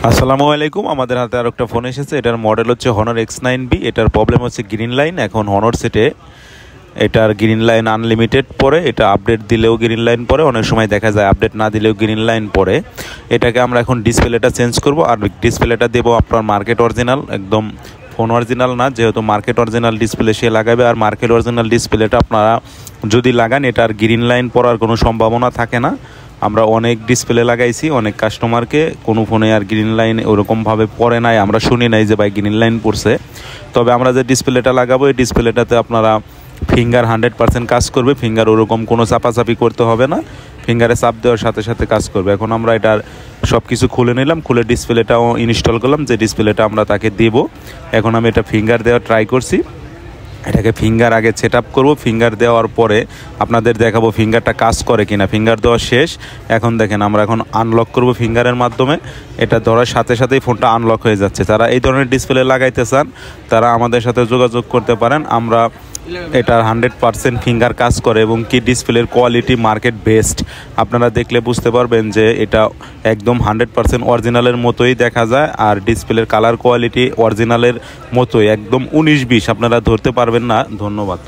আসসালামু আলাইকুম। আমাদের হাতে আর একটা ফোন এসেছে। এটার মডেল হচ্ছে হনর X9B। এটার প্রবলেম হচ্ছে গ্রিন লাইন। এখন হনর সেটে এটার গ্রিন লাইন আনলিমিটেড পড়ে, এটা আপডেট দিলেও গ্রিন লাইন পড়ে, অনেক সময় দেখা যায় আপডেট না দিলেও গ্রিন লাইন পড়ে। এটাকে আমরা এখন ডিসপ্লেটা চেঞ্জ করব, আর ডিসপ্লেটা দেবো আপনার মার্কেট অরিজিনাল, একদম ফোন অরিজিনাল না, যেহেতু মার্কেট অরিজিনাল ডিসপ্লে সে লাগাবে। আর মার্কেট অরিজিনাল ডিসপ্লেটা আপনারা যদি লাগান এটার গ্রিন লাইন পড়ার কোনো সম্ভাবনা থাকে না। আমরা অনেক ডিসপ্লে লাগাইছি, অনেক কাস্টমারকে, কোনো ফোনে আর গ্রিন লাইন ওরকমভাবে পড়ে নাই, আমরা শুনি নাই যে ভাই গ্রিন লাইন পড়ছে। তবে আমরা যে ডিসপ্লেটা লাগাবো এই ডিসপ্লেটাতে আপনারা ফিঙ্গার 100% কাজ করবে। ফিঙ্গার ওরকম কোনো চাপাচাপি করতে হবে না, ফিঙ্গারে চাপ দেওয়ার সাথে সাথে কাজ করবে। এখন আমরা এটার সব কিছু খুলে নিলাম, খুলে ডিসপ্লেটাও ইনস্টল করলাম, যে ডিসপ্লেটা আমরা তাকে দেব। এখন আমি এটা ফিঙ্গার দেওয়া ট্রাই করছি। এটাকে ফিঙ্গার আগে সেট আপ করবো, ফিঙ্গার দেওয়ার পরে আপনাদের দেখাবো ফিঙ্গারটা কাজ করে কিনা। ফিঙ্গার দেওয়া শেষ। এখন দেখেন আমরা এখন আনলক করব ফিঙ্গারের মাধ্যমে। এটা ধরার সাথে সাথেই ফোনটা আনলক হয়ে যাচ্ছে। যারা এই ধরনের ডিসপ্লে লাগাইতে চান তারা আমাদের সাথে যোগাযোগ করতে পারেন। আমরা এটার 100% ফিঙ্গার কাজ করে, এবং কি ডিসপ্লের কোয়ালিটি মার্কেট বেস্ট। আপনারা দেখলে বুঝতে পারবেন যে এটা একদম 100% অরিজিনালের মতোই দেখা যায়, আর ডিসপ্লের কালার কোয়ালিটি অরিজিনালের মতোই, একদম 19-20 আপনারা ধরতে পারবেন না। ধন্যবাদ।